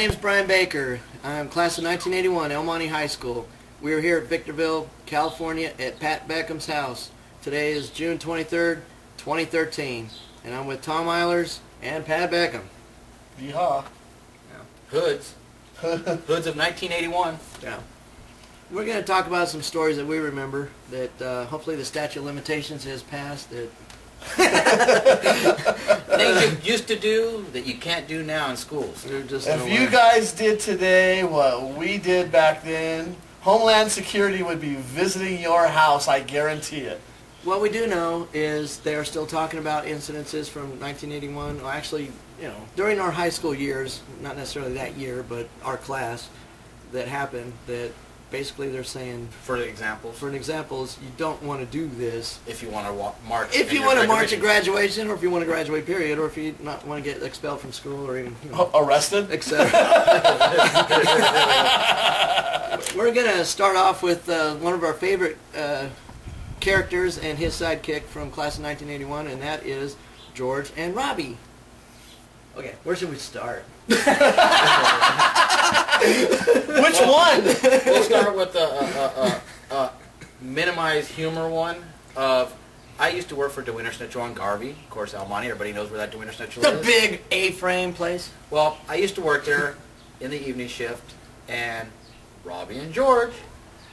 name's Brian Baker. I'm class of 1981, Monte High School. We are here at Victorville, California at Pat Beckham's house. Today is June 23rd, 2013, and I'm with Tom Eilers and Pat Beckham. Yeehaw. Yeah. Hoods. Hoods of 1981. Yeah. We're going to talk about some stories that we remember that hopefully the statute of limitations has passed. That things you used to do that you can't do now in schools. If you guys did today what we did back then, Homeland Security would be visiting your house, I guarantee it. What we do know is they're still talking about incidences from 1981. Well, actually, during our high school years, not necessarily that year, but our class, that happened, that basically they're saying, for example, you don't want to do this. If you want to march. If you want to march at graduation, or if you want to graduate, period, or if you not want to get expelled from school, or even arrested, etc. We're going to start off with one of our favorite characters and his sidekick from class of 1981, and that is George and Robbie. Okay, where should we start? Which one? We'll start with the minimized humor one. I used to work for DeWinter Schnitzel on Garvey. Of course, Alumni. Everybody knows where that DeWinter Schnitzel is. The big A-frame place. Well, I used to work there in the evening shift, and Robbie and George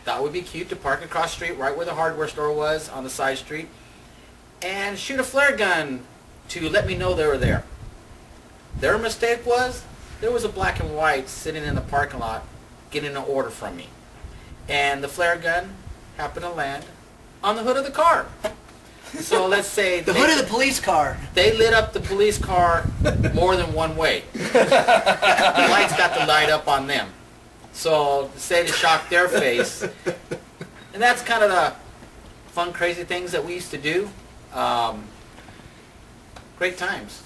thought it would be cute to park across the street right where the hardware store was on the side street and shoot a flare gun to let me know they were there. Their mistake was there was a black and white sitting in the parking lot getting an order from me. And the flare gun happened to land on the hood of the car. So let's say... the hood of the police car. They lit up the police car more than one way. The lights got the light up on them. So say to shock their face. And that's kind of the fun, crazy things that we used to do. Great times.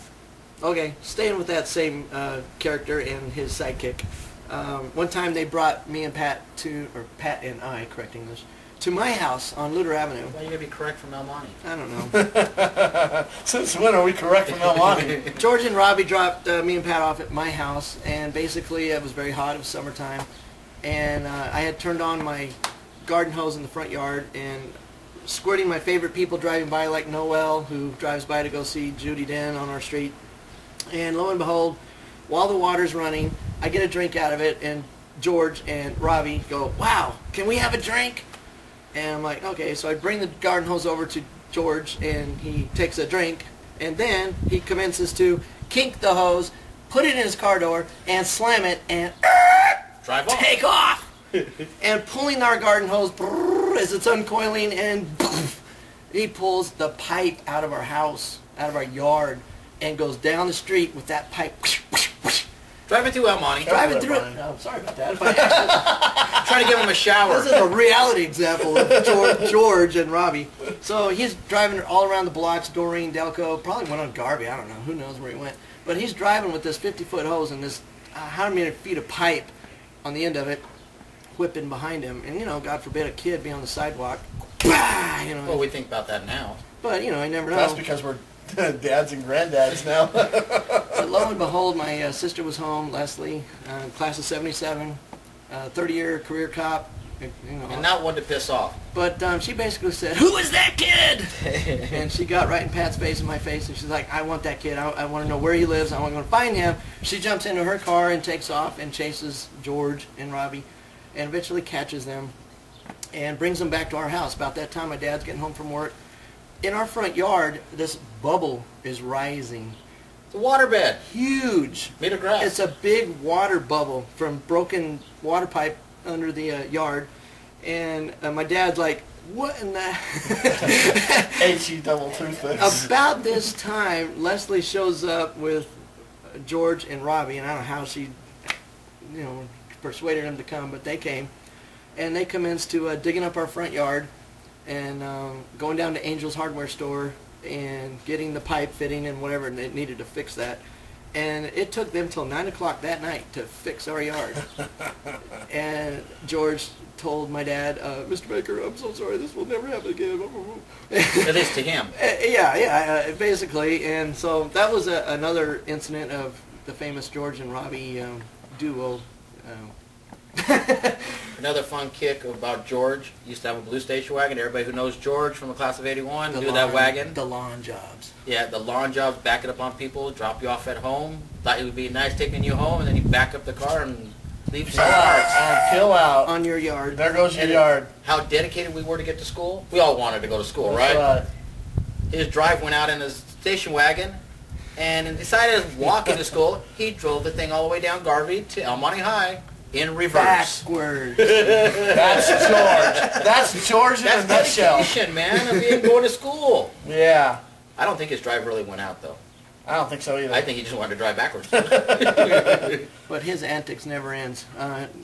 Okay, staying with that same character and his sidekick. One time they brought me and Pat or Pat and I, correct English, to my house on Luter Avenue. Why are you going to be correct from El Monte? I don't know. Since when are we correct from El Monte? George and Robbie dropped me and Pat off at my house, and basically it was very hot. It was summertime, and I had turned on my garden hose in the front yard and squirting my favorite people driving by, like Noel, who drives by to go see Judy Den on our street. And lo and behold, while the water's running, I get a drink out of it, and George and Robbie go, "Wow, can we have a drink?" And I'm like, okay. So I bring the garden hose over to George, and he takes a drink, and then he commences to kink the hose, put it in his car door, and slam it, and drive off. Take off! And pulling our garden hose as it's uncoiling, and he pulls the pipe out of our house, out of our yard, and goes down the street with that pipe. Driving through El Monte. Driving through it. Oh, sorry about that. Trying to give him a shower. This is a reality example of George and Robbie. So he's driving all around the blocks, Doreen, Delco, probably went on Garvey, I don't know, who knows where he went. But he's driving with this 50-foot hose and this how many feet of pipe on the end of it, whipping behind him. And, God forbid a kid be on the sidewalk. Well, we think about that now. But, I never know. That's because we're dads and granddads now. But lo and behold, my sister was home, Leslie, class of 77, 30-year career cop. And not one to piss off. But she basically said, "Who is that kid?" And she got right in Pat's face and my face, and she's like, "I want that kid. I want to know where he lives. I want to go find him." She jumps into her car and takes off and chases George and Robbie and eventually catches them and brings them back to our house. About that time, my dad's getting home from work. In our front yard, this bubble is rising. It's a waterbed. Huge. Made of grass. It's a big water bubble from broken water pipe under the yard. And my dad's like, "What in the..." H-E double toothpicks. About this time, Leslie shows up with George and Robbie, and I don't know how she, persuaded them to come, but they came. And they commenced to digging up our front yard and going down to Angel's hardware store and getting the pipe fitting and whatever they needed to fix that. And it took them till 9 o'clock that night to fix our yard. And George told my dad, "Mr. Baker, I'm so sorry, this will never happen again." At least to him. Yeah, basically. And so that was another incident of the famous George and Robbie duo. Another fun kick about George, used to have a blue station wagon. Everybody who knows George from the class of 81 knew that wagon. The lawn jobs. Yeah, the lawn jobs, back it up on people, drop you off at home. Thought it would be nice taking you home, and then you back up the car and leave some parts. Kill out. On your yard. There goes your yard. How dedicated we were to get to school. We all wanted to go to school, right? His drive went out in his station wagon, and decided to walk into school. He drove the thing all the way down Garvey to Monte High in reverse. Backwards. That's George. That's George in a nutshell. Dedication, man, of being going to school. Yeah. I don't think his drive really went out, though. I don't think so either. I think he just wanted to drive backwards. But his antics never ends.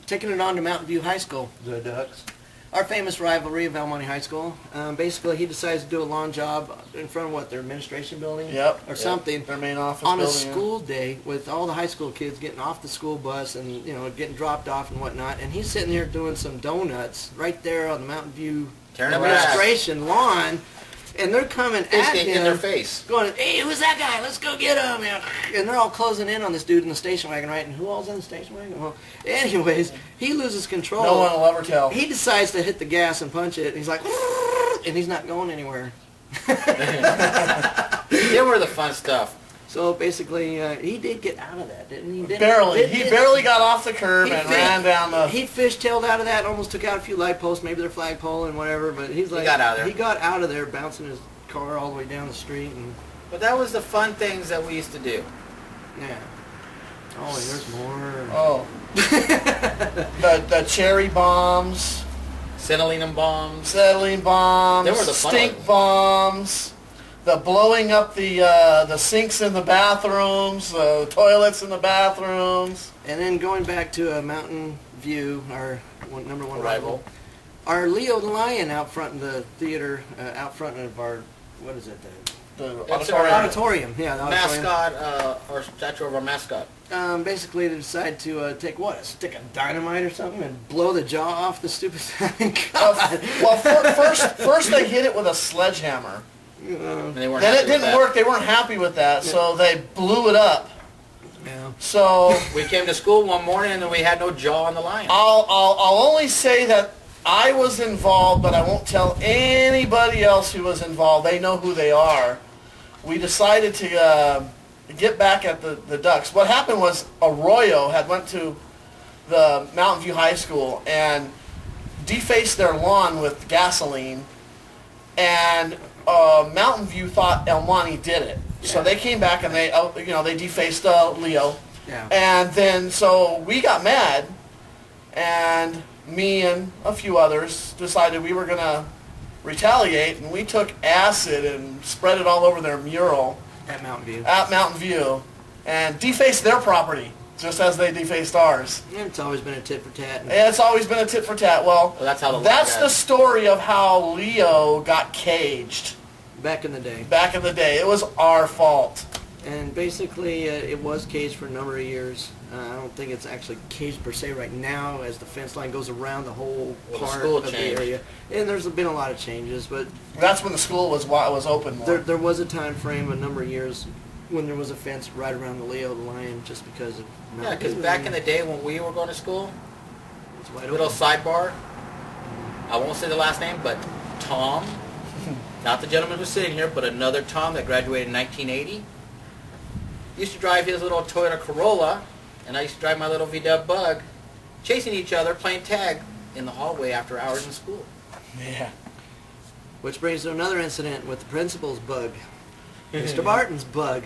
Taking it on to Mountain View High School. The Ducks. Our famous rivalry of Monte High School. Basically, he decides to do a lawn job in front of what, their administration building? Yep. Or something. Their main office on building. a school day with all the high school kids getting off the school bus and, you know, getting dropped off and whatnot. And he's sitting there doing some donuts right there on the Mountain View administration lawn. And they're coming at him. In their face. Going, hey, who's that guy? Let's go get him. And they're all closing in on this dude in the station wagon, right? And who all's in the station wagon? Well, anyways, he loses control. No one will ever tell. He decides to hit the gas and punch it. And he's like, and he's not going anywhere. They were the fun stuff. So basically, he did get out of that, didn't he? Barely. He barely got off the curb and ran down the... He fishtailed out of that and almost took out a few light posts, maybe their flagpole and whatever, but he's like... He got out of there. He got out of there, bouncing his car all the way down the street. And But that was the fun things that we used to do. yeah. Oh, there's more. Oh. the cherry bombs. Acetylene bombs. Acetylene bombs. They were the fun stink ones. bombs. The blowing up the sinks in the bathrooms, the toilets in the bathrooms. And then going back to Mountain View, our number one rival. Rival. Our Leo the Lion out front in the theater, out front of our, what is it? The That's auditorium. Auditorium, yeah. The auditorium. Mascot, or statue of our mascot. Basically, they decide to take what? A stick of dynamite or something and blow the jaw off the stupid thing. Well, first they hit it with a sledgehammer. And they weren't Then happy it didn't with that. work. They weren't happy with that, so they blew it up. Yeah. So We came to school one morning and we had no jaw on the lion. I'll only say that I was involved, but I won't tell anybody else who was involved. They know who they are. We decided to get back at the Ducks. What happened was Arroyo had went to the Mountain View High School and defaced their lawn with gasoline, and Mountain View thought El Monte did it. So they came back and they defaced Leo. Yeah. And then so we got mad, and me and a few others decided we were going to retaliate, and we took acid and spread it all over their mural At Mountain View. at Mountain View and defaced their property just as they defaced ours. And it's always been a tit for tat. And it's always been a tit for tat. Well, that's how that's the story of how Leo got caged Back in the day. back in the day. It was our fault. And basically, it was caged for a number of years. I don't think it's actually caged per se right now, as the fence line goes around the whole Well, the part school of the changed. area. And there's been a lot of changes, but That's when the school was open more. there was a time frame, a number of years, when there was a fence right around the Leo the Lion, just because of Yeah, because back in the day when we were going to school, it's wide little open. sidebar, I won't say the last name, but Tom, not the gentleman who's sitting here, but another Tom that graduated in 1980, used to drive his little Toyota Corolla, and I used to drive my little VW Bug, chasing each other, playing tag in the hallway after hours in school. Yeah. Which brings to another incident with the principal's bug. Mr. Barton's bug.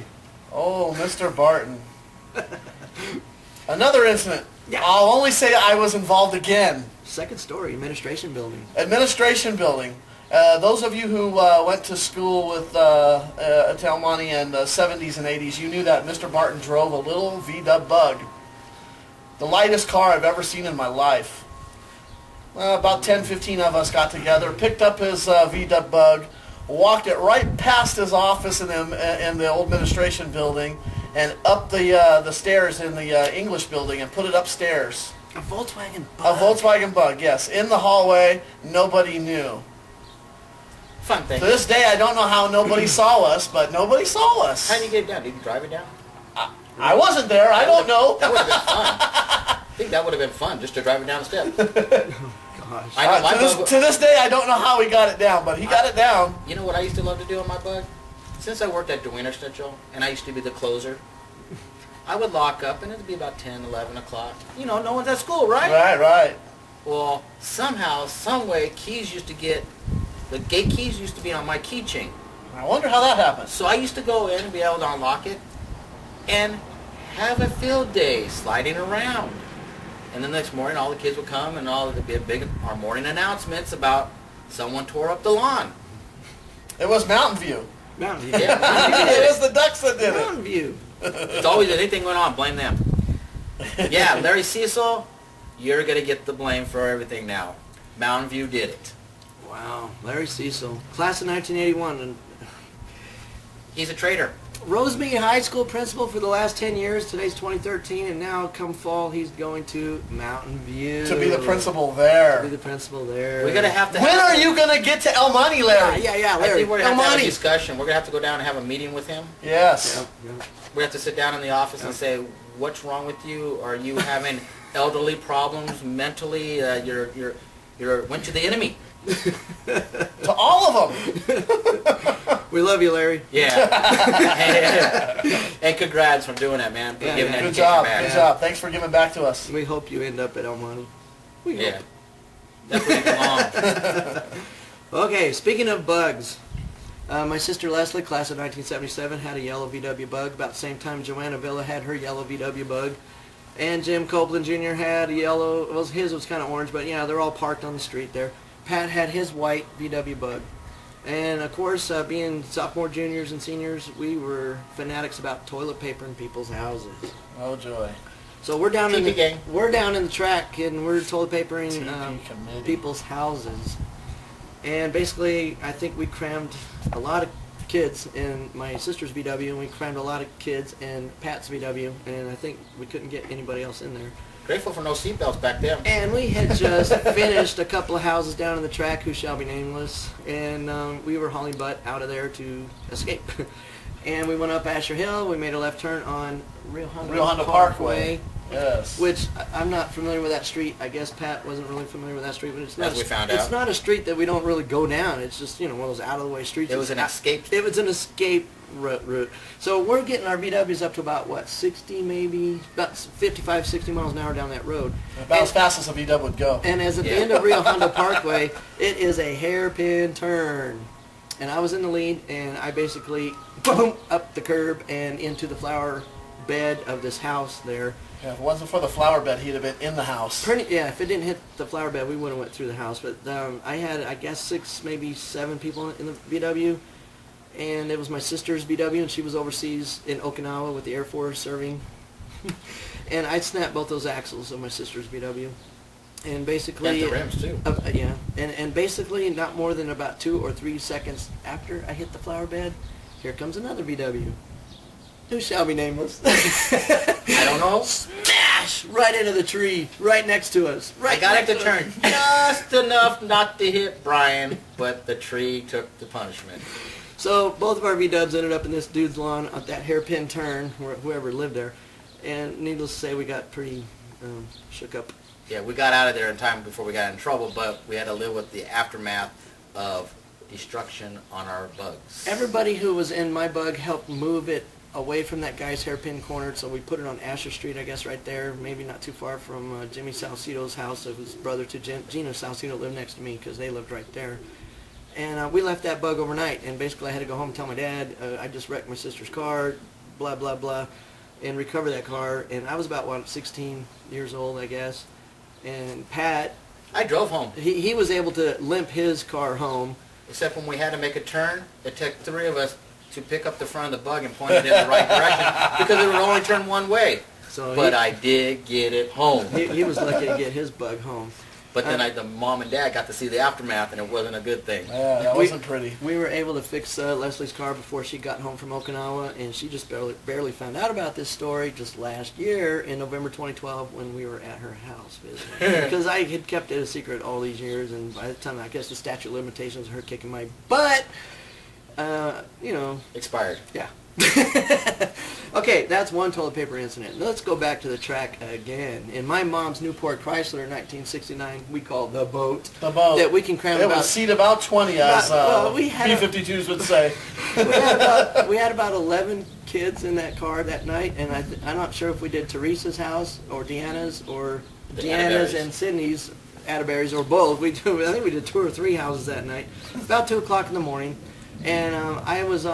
Oh, Mr. Barton. Another incident. Yeah. I'll only say I was involved again. Second story, administration building. Administration building. Those of you who went to school with Del Monte in the 70s and 80s, you knew that Mr. Barton drove a little VW Bug. The lightest car I've ever seen in my life. About 10, 15 of us got together, picked up his VW Bug, walked it right past his office in the old administration building, and up the stairs in the English building and put it upstairs. A Volkswagen A bug. Volkswagen Bug, yes. In the hallway, nobody knew. Fun thing. To this day, I don't know how nobody saw us, but nobody saw us. How did you get it down? Did you drive it down? I wasn't there. I don't know. That would have been fun. I think that would have been fun, just to drive it down the steps. Gosh. I know my bug. To this day, I don't know how he got it down, but he got it down. You know what I used to love to do on my bug? Since I worked at DeWiener Schnitzel, and I used to be the closer, I would lock up, and it would be about 10, 11 o'clock. You know, no one's at school, right? Right. Well, somehow, some way, the gate keys used to be on my keychain. I wonder how that happened. So I used to go in and be able to unlock it and have a field day sliding around. And the next morning, all the kids would come, and there'd be our morning announcements about someone tore up the lawn. It was Mountain View. Mountain View. Yeah, Mountain View did It it. was the ducks that did it. Mountain View. It's always anything going on, blame them. Yeah, Larry Cecil, you're going to get the blame for everything now. Mountain View did it. Wow, Larry Cecil, class of 1981, and He's a traitor. Monte High School principal for the last 10 years. Today's 2013, and now come fall, he's going to Mountain View. To be the principal there. To be the principal there. We're going to have to When are you going to get to El Monte, Larry? Yeah, I Larry. think we're going to have to have a Monte. discussion. We're going to have to go down and have a meeting with him. Yes. Yeah. We have to sit down in the office and say, what's wrong with you? Are you having elderly problems mentally? You're went to the enemy. To all of them. We love you, Larry. Yeah. And congrats for doing that, man. For Yeah, giving yeah. that Good job. back. Good job. Thanks for giving back to us. We hope you end up at El Monte. We Yeah. hope. That's where you belong. Okay, speaking of bugs, my sister Leslie, class of 1977, had a yellow VW bug. About the same time Joanna Villa had her yellow VW bug. And Jim Copeland Jr. had a yellow, well, his was kind of orange, but yeah, they're all parked on the street there. Pat had his white VW bug. And of course, being sophomore, juniors, and seniors, we were fanatics about toilet paper in people's houses. Oh, joy. So we're down in TV gang. we're down in the track, and we're toilet papering TV committee. people's houses. And basically, I think we crammed a lot of kids in my sister's VW, and we crammed a lot of kids in Pat's VW, and I think we couldn't get anybody else in there. Grateful for no seatbelts back then. And we had just finished a couple of houses down in the track, who shall be nameless, and we were hauling butt out of there to escape. And we went up Asher Hill. We made a left turn on Rio Hondo Parkway. Yes. Which I'm not familiar with that street. I guess Pat wasn't really familiar with that street, but it's not. As we found it's out. not a street that we don't really go down. It's just one of those out of the way streets. It was an escape. It was an escape route. So we're getting our VWs up to about what, 60 maybe, about 55, 60 miles an hour down that road. About as fast as a VW would go. And as at the end of Rio Hondo Parkway, it is a hairpin turn. And I was in the lead, and I basically boom up the curb and into the flower bed of this house there. Yeah, if it wasn't for the flower bed, he'd have been in the house. Yeah, if it didn't hit the flower bed, we wouldn't have went through the house. But I had, I guess, 6, maybe 7 people in the VW, and it was my sister's VW, and she was overseas in Okinawa with the Air Force serving. And I snapped both those axles of my sister's VW, and basically Bent the rims too. yeah, and basically not more than about 2 or 3 seconds after I hit the flower bed, here comes another VW. Who shall be nameless? I don't know. Smash! Right into the tree, right next to us. Right I got it next to turn just enough not to hit Brian, but the tree took the punishment. So both of our V-dubs ended up in this dude's lawn at that hairpin turn, whoever lived there. And needless to say, we got pretty shook up. Yeah, we got out of there in time before we got in trouble, but we had to live with the aftermath of destruction on our bugs. Everybody who was in my bug helped move it away from that guy's hairpin corner, so we put it on Asher Street, I guess, right there, maybe not too far from Jimmy Salcedo's house, of his brother to Gino Salcedo lived next to me, because they lived right there. And we left that bug overnight, and basically I had to go home and tell my dad, I just wrecked my sister's car, blah, blah, blah, and recover that car. And I was about, what, 16 years old, I guess. And Pat, I drove home. he was able to limp his car home. Except when we had to make a turn, it took 3 of us to pick up the front of the bug and point it in the right direction because it would only turn one way. So but I did get it home. He was lucky to get his bug home. But then the mom and dad got to see the aftermath, and it wasn't a good thing. Yeah, that wasn't pretty. We were able to fix Leslie's car before she got home from Okinawa, and she just barely found out about this story just last year in November 2012 when we were at her house visiting. Because I had kept it a secret all these years, and by the time, I guess the statute of limitations of her kicking my butt, Expired. Yeah. Okay, that's one toilet paper incident. Let's go back to the track again. In my mom's Newport Chrysler in 1969, we called the boat. The boat. That we can cram It about... would seat about 20, as B-52s would say. we had about 11 kids in that car that night, and I'm not sure if we did Teresa's house or Deanna's or Deanna's and Sydney's Atterbury's or both. I think we did 2 or 3 houses that night. About 2 o'clock in the morning, and I was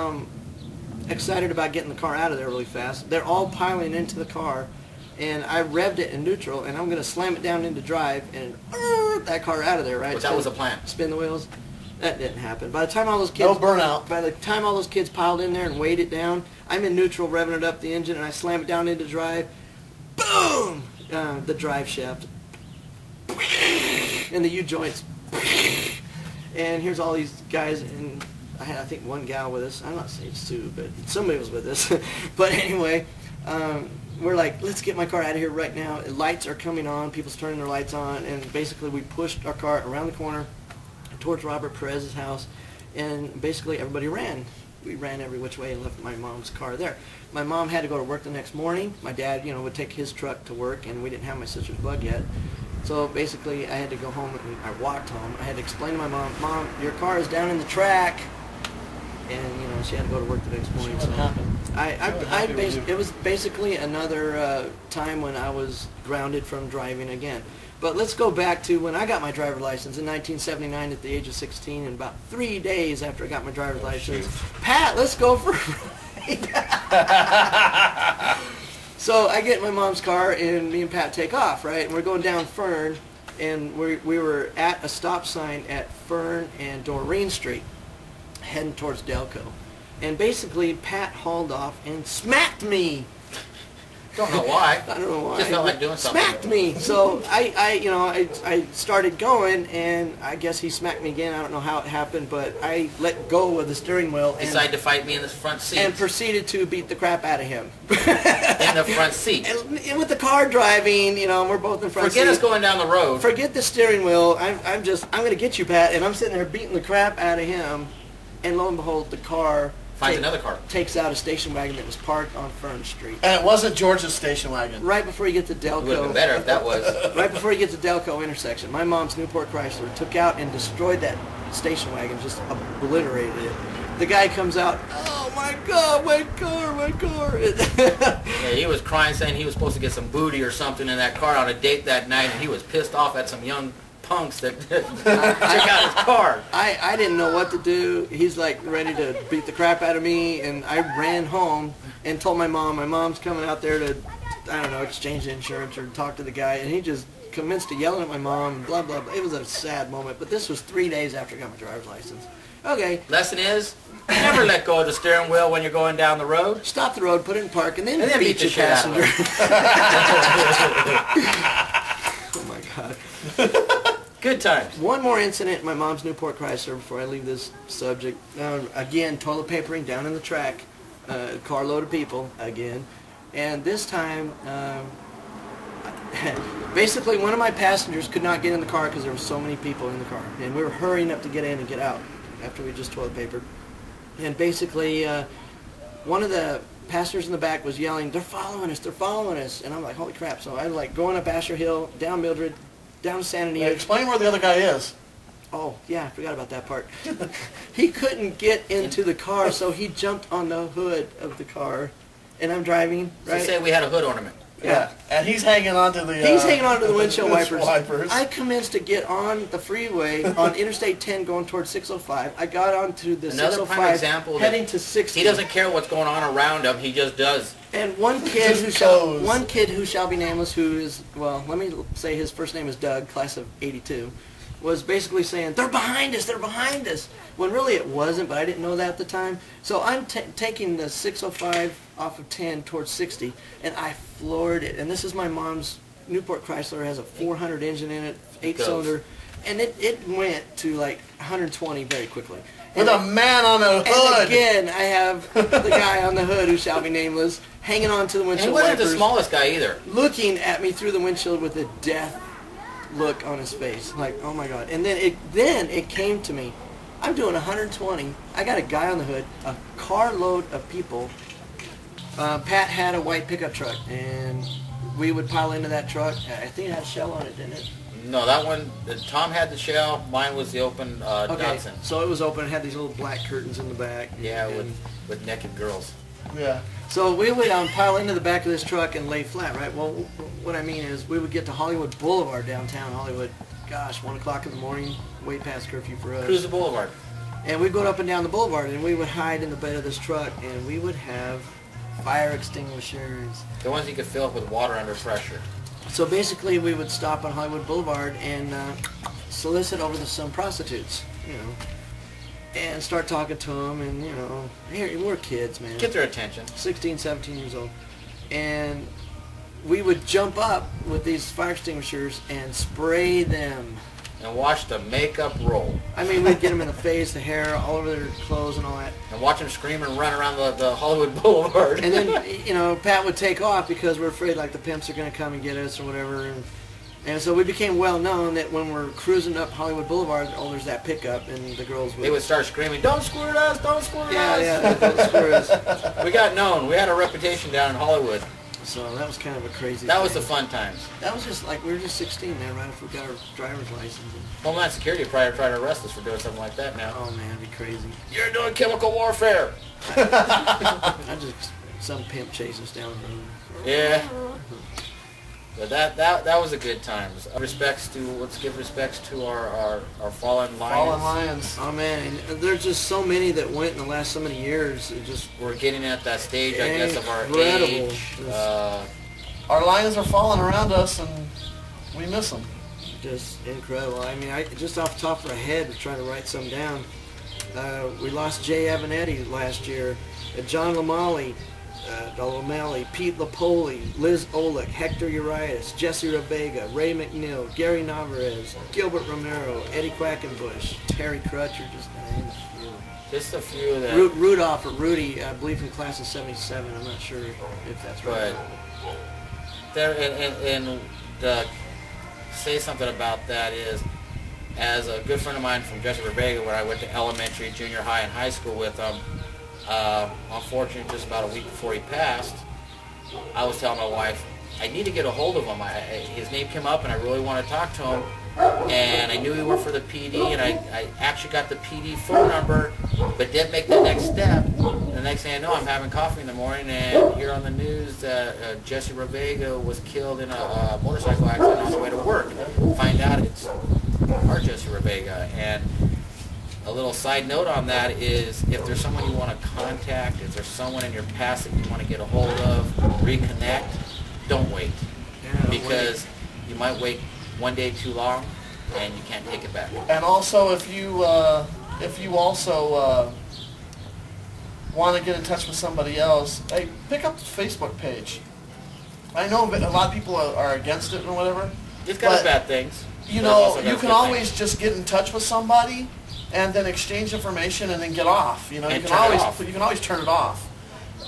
excited about getting the car out of there really fast. They're all piling into the car, and I revved it in neutral, and I'm going to slam it down into drive and that car out of there, right? But that was a plan. Spin the wheels. That didn't happen. By the time all those kids... No burnout. By the time all those kids piled in there and weighed it down, I'm in neutral, revving it up the engine, and I slam it down into drive. Boom! The drive shaft. And the U-joints. And here's all these guys, and I had, I think, one gal with us. I'm not saying Sue, but somebody was with us. But anyway, we're like, let's get my car out of here right now. Lights are coming on. People's turning their lights on. And basically, we pushed our car around the corner towards Robert Perez's house. And basically, everybody ran. We ran every which way and left my mom's car there. My mom had to go to work the next morning. My dad, would take his truck to work, and we didn't have my sister's bug yet. So basically, I had to go home, and I walked home. I had to explain to my mom, Mom, your car is down in the track. And, she had to go to work the next morning. So it was basically another time when I was grounded from driving again. But let's go back to when I got my driver's license in 1979 at the age of 16, and about 3 days after I got my driver's license, Pat, let's go for a ride. So I get in my mom's car, and me and Pat take off, right? And we're going down Fern, and we were at a stop sign at Fern and Doreen Street, heading towards Delco. And basically, Pat hauled off and smacked me. Don't know why. I don't know why. Just felt like doing something. Smacked me. So I started going, and I guess he smacked me again. I don't know how it happened, but I let go of the steering wheel and decided to fight me in the front seat. And proceeded to beat the crap out of him. In the front seat. And with the car driving, we're both in front seat. Forget us going down the road. Forget the steering wheel. I'm going to get you, Pat. And I'm sitting there beating the crap out of him. And lo and behold, the car another car. Takes out a station wagon that was parked on Fern Street. And it wasn't George's station wagon. Right before you get to Delco. It would have been better if that was. Right before you get to Delco intersection, my mom's Newport Chrysler took out and destroyed that station wagon, just obliterated it. The guy comes out, oh my God, my car, my car. Yeah, he was crying, saying he was supposed to get some booty or something in that car on a date that night, and he was pissed off at some young punks that took out his car. I didn't know what to do. He's like ready to beat the crap out of me, and I ran home and told my mom's coming out there to, I don't know, exchange insurance or talk to the guy, and he just commenced to yelling at my mom and blah, blah, blah. It was a sad moment, but this was 3 days after I got my driver's license. Okay. Lesson is, never let go of the steering wheel when you're going down the road. Stop the road, put it in park, and then beat your shit passenger. Oh my God. Good times. One more incident in my mom's Newport Chrysler before I leave this subject. Again, toilet papering down in the track, carload of people again. And this time, basically one of my passengers could not get in the car because there were so many people in the car. And we were hurrying up to get in and get out after we just toilet papered. And basically, one of the passengers in the back was yelling, they're following us, they're following us. And I'm like, holy crap. So I was like going up Asher Hill, down Mildred, down Santa Anita. Explain where the other guy is. Oh, yeah, I forgot about that part. He couldn't get into the car, so he jumped on the hood of the car. And I'm driving, right? So say we had a hood ornament. Yeah. And he's hanging on to the... He's hanging on to the windshield wipers. wipers. I commenced to get on the freeway on Interstate 10 going towards 605. I got onto the Another 605 prime example heading to 60. He doesn't care what's going on around him. He just does. And one kid who shall be nameless, who is, well, let me say his first name is Doug, class of 82, was basically saying, they're behind us, when really it wasn't, but I didn't know that at the time. So I'm taking the 605 off of 10 towards 60, and I floored it. And this is my mom's Newport Chrysler, has a 400 engine in it, 8-cylinder, and it went to like 120 very quickly. With a man on the hood. And again, I have the guy on the hood who shall be nameless, hanging on to the windshield wipers. He wasn't wipers, the smallest guy either. looking at me through the windshield with a death look on his face, like, oh my God. And then it came to me. I'm doing 120. I got a guy on the hood, a carload of people Pat had a white pickup truck, and we would pile into that truck. I think it had a shell on it, didn't it? No, that one, Tom had the shell, mine was the open Datsun. So it was open, it had these little black curtains in the back. Yeah, with naked girls. Yeah. So we would pile into the back of this truck and lay flat, right? Well, what I mean is we would get to Hollywood Boulevard, downtown Hollywood, gosh, 1 o'clock in the morning, way past curfew for us. Cruise the boulevard. And we'd go up and down the boulevard, and we would hide in the bed of this truck, and we would have fire extinguishers. The ones you could fill up with water under pressure. So basically we would stop on Hollywood Boulevard and solicit over some prostitutes, you know, and start talking to them, and, you know, here, we're kids, man. Get their attention. 16, 17 years old. And we would jump up with these fire extinguishers and spray them. And watch the makeup roll. I mean, we'd get them in the face, the hair, all over their clothes and all that. And watch them scream and run around the Hollywood Boulevard. And then, you know, Pat would take off because we're afraid, like, the pimps are going to come and get us or whatever. And so we became well known that when we're cruising up Hollywood Boulevard, oh, there's that pickup, and the girls would... They would start screaming, "Don't squirt us! Don't squirt us!" Yeah, don't squirt us. We got known. We had a reputation down in Hollywood. So that was kind of a crazy That thing. was the fun times. That was just like, we were just 16, man, right after we got our driver's license. Homeland Security would probably try to arrest us for doing something like that now. Oh, man, it'd be crazy. You're doing chemical warfare. I just, some pimp chase us down the road. Yeah. But that was a good time. Let's give respects to our fallen lions. Fallen lions. Oh, man, and there's just so many that went in the last so many years. It just... We're getting at that stage, I guess, of our Incredible. age. Our lions are falling around us, and we miss them. Just incredible. I mean, just off the top of our head, we're trying to write some down. We lost Jay Avanetti last year, John Lamali, Pete Lapoli, Liz Olick, Hector Urias, Jesse Rabega, Ray McNeil, Gary Navarez, Gilbert Romero, Eddie Quackenbush, Terry Crutcher, just to name a few. Just a few that... Rudolph or Rudy, I believe from class of 77. I'm not sure if that's right. But there, and say something about that is, as a good friend of mine from Jesse Rabega, where I went to elementary, junior high, and high school with him, unfortunately, just about a week before he passed, I was telling my wife, I need to get a hold of him. His name came up, and I really want to talk to him. And I knew he worked for the PD, and I actually got the PD phone number, but didn't make the next step. The next thing I know, I'm having coffee in the morning, and hear on the news that Jesse Rabega was killed in a motorcycle accident on the way to work. Find out it's our Jesse Rabega. And a little side note on that is, if there's someone you want to contact, if there's someone in your past that you want to get a hold of, reconnect, don't wait. Yeah, Because you might wait one day too long, and you can't take it back. And also, if you also want to get in touch with somebody else, hey, pick up the Facebook page. I know a lot of people are against it and whatever. It's got its bad things. You know, you can always just get in touch with somebody and then exchange information and then get off. You know, you can always turn it off.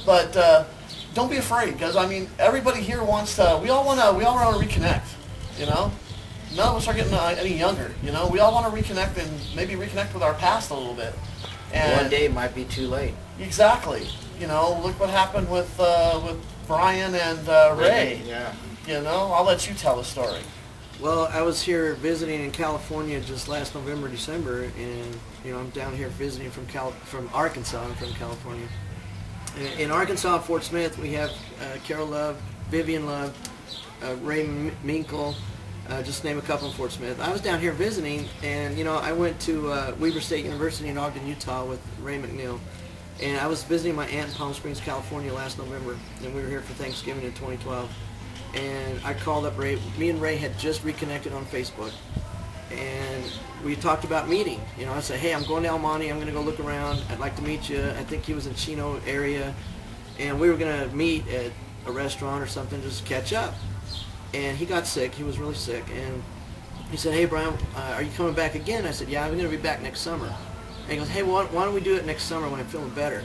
But don't be afraid, because I mean, everybody here wants to. We all want to reconnect. You know, none of us are getting any younger. You know, we all want to reconnect and maybe reconnect with our past a little bit. And one day it might be too late. Exactly. You know, look what happened with Brian and Ray. Yeah. You know, I'll let you tell the story. Well, I was here visiting in California just last November, December, and you know, I'm down here visiting from Arkansas. I'm from California. In Arkansas, Fort Smith, we have Carol Love, Vivian Love, Ray Minkle, just to name a couple in Fort Smith. I was down here visiting, and you know, I went to Weber State University in Ogden, Utah with Ray McNeil, and I was visiting my aunt in Palm Springs, California last November, and we were here for Thanksgiving in 2012. And I called up Ray. Me and Ray had just reconnected on Facebook, and we talked about meeting. You know, I said, hey, I'm going to El Monte. I'm going to go look around. I'd like to meet you. I think he was in Chino area, and we were going to meet at a restaurant or something, just catch up. And he got sick. He was really sick, and he said, hey, Brian, are you coming back again? I said, yeah, I'm going to be back next summer. And he goes, hey, why don't we do it next summer when I'm feeling better?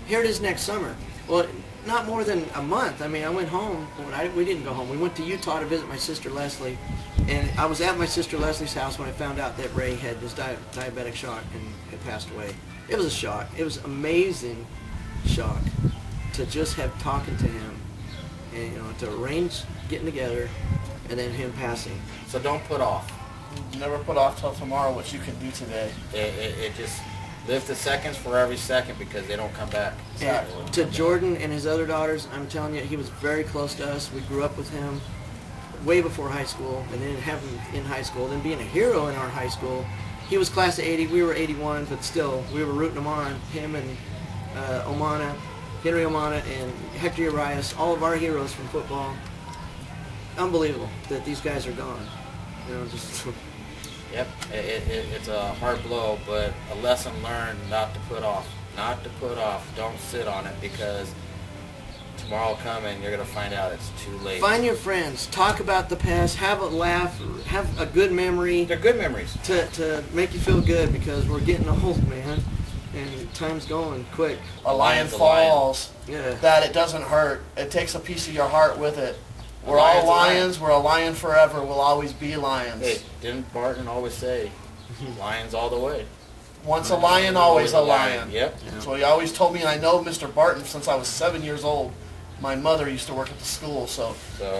Here it is next summer. Well, not more than a month. I mean, I went home. We didn't go home. We went to Utah to visit my sister Leslie, and I was at my sister Leslie's house when I found out that Ray had this diabetic shock and had passed away. It was a shock. It was amazing shock. to just have talking to him, and to arrange getting together, and then him passing. So don't put off. Never put off till tomorrow what you can do today. It just live the seconds for every second, because they don't come back. Exactly. And to Jordan and his other daughters, I'm telling you, he was very close to us. We grew up with him way before high school, and then having him in high school, then being a hero in our high school. He was class of 80, we were 81, but still, we were rooting him on. Him and Henry Omana and Hector Urias, all of our heroes from football. Unbelievable that these guys are gone. Just... Yep, it's a hard blow, but a lesson learned not to put off. Not to put off. Don't sit on it, because tomorrow will come and you're going to find out it's too late. Find your friends. Talk about the past. Have a laugh. Have a good memory. They're good memories. To make you feel good, because we're getting old, man. And time's going quick. A lion falls. Yeah. That it doesn't hurt. It takes a piece of your heart with it. We're Lion's all lions. We're a lion forever. We'll always be lions. Hey, didn't Barton always say, lions all the way? Once a lion, always a lion. Yep. So he always told me, and I know Mr. Barton since I was 7 years old. My mother used to work at the school, so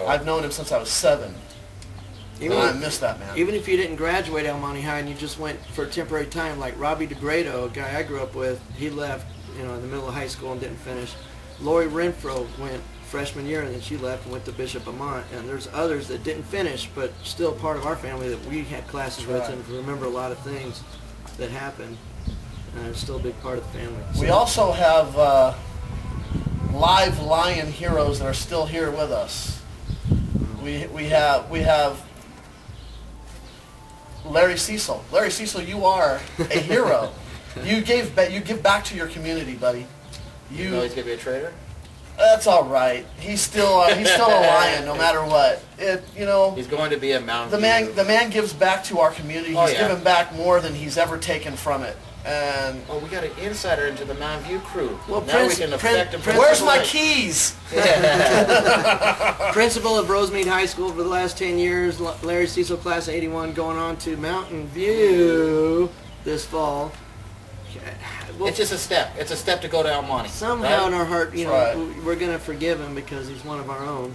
I've known him since I was 7. And I miss that man. Even if you didn't graduate at Monte High and you just went for a temporary time, like Robbie DeGrado, a guy I grew up with, he left in the middle of high school and didn't finish. Lori Renfro went freshman year, and then she left and went to Bishop Amant. And there's others that didn't finish, but still part of our family that we had classes with and remember a lot of things that happened. And it's still a big part of the family. We also have live lion heroes that are still here with us. We have Larry Cecil. Larry Cecil, you are a hero. You give back to your community, buddy. You know he's gonna be a traitor? That's all right. He's still a lion, no matter what. He's going to be a Mountain The man gives back to our community. He's given back more than he's ever taken from it. And we got an insider into the Mountain View crew. Well, now we can affect him. Where's my keys? Principal of Rosemead High School for the last 10 years. Larry Cecil, class of 81, going on to Mountain View this fall. Well, it's just a step. It's a step to go to El Monte. Somehow in our heart, we're going to forgive him because he's one of our own.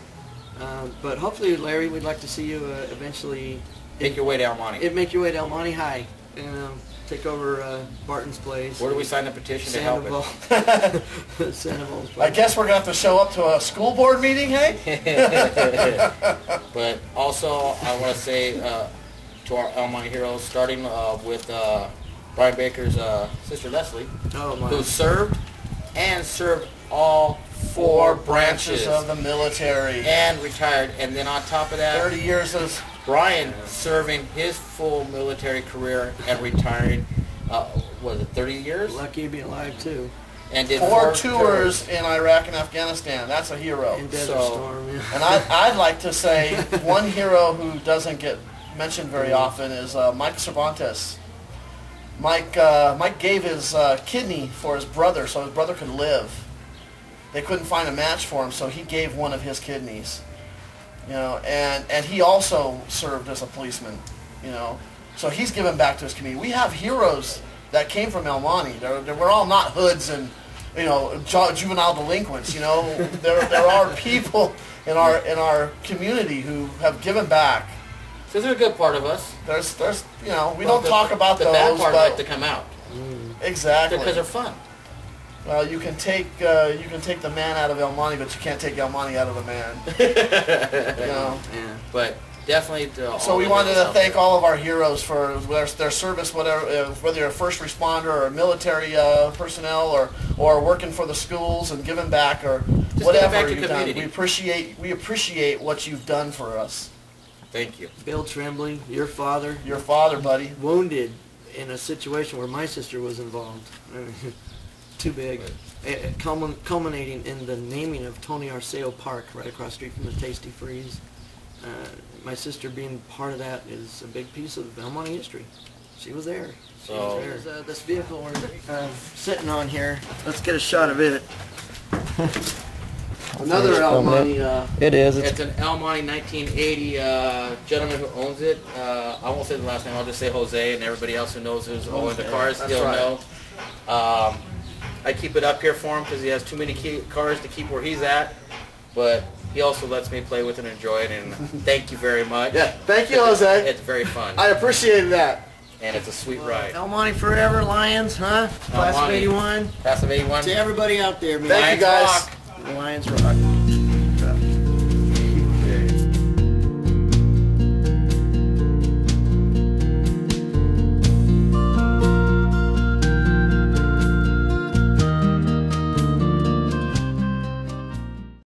But hopefully, Larry, we'd like to see you eventually make your way to El Monte. Make your way to El Monte High and take over Barton's place. Where do we sign the petition to help it? Sandoval's I guess we're going to have to show up to a school board meeting, hey? But also, I want to say to our El Monte heroes, starting with Brian Baker's sister Leslie, who served all four branches of the military and retired. And then on top of that, 30 years of Brian serving his full military career and retiring, was it 30 years? Lucky to be alive too. And did 4 tours in Iraq and Afghanistan. That's a hero. In Desert Storm, yeah. And I'd like to say one hero who doesn't get mentioned very often is Mike Cervantes. Mike gave his kidney for his brother so his brother could live. They couldn't find a match for him, so he gave one of his kidneys. And he also served as a policeman. So he's given back to his community. We have heroes that came from El Monte. We're all not hoods and juvenile delinquents. There are people in our community who have given back. So they're a good part of us. There's we don't talk about the those. bad part but like to come out. Exactly. Because they're fun. Well, you can take the man out of El Monte, but you can't take El Monte out of the man. Yeah. But definitely. So we wanted to thank all of our heroes for their service, whether you're a first responder or military personnel or working for the schools and giving back or just whatever you've done. We appreciate what you've done for us. Thank you. Bill Tremblay, your father. Your father, buddy. Wounded in a situation where my sister was involved. Too big. Culminating in the naming of Tony Arceo Park right across the street from the Tasty Freeze. My sister being part of that is a big piece of El Monte history. She was there. This vehicle we're sitting on here, let's get a shot of it. Another El Monte. It is. It's an El Monte 1980 gentleman who owns it. I won't say the last name. I'll just say Jose, and everybody else who knows who's owning the cars, they'll know. I keep it up here for him because he has too many cars to keep where he's at. But he also lets me play with and enjoy it, and thank you very much. Yeah, thank you, Jose. It's very fun. I appreciate that. And it's a sweet ride. El Monte forever, Lions, huh? Class of 81. Class of 81. To everybody out there, man. Thank you, guys. Rock. Lions rock.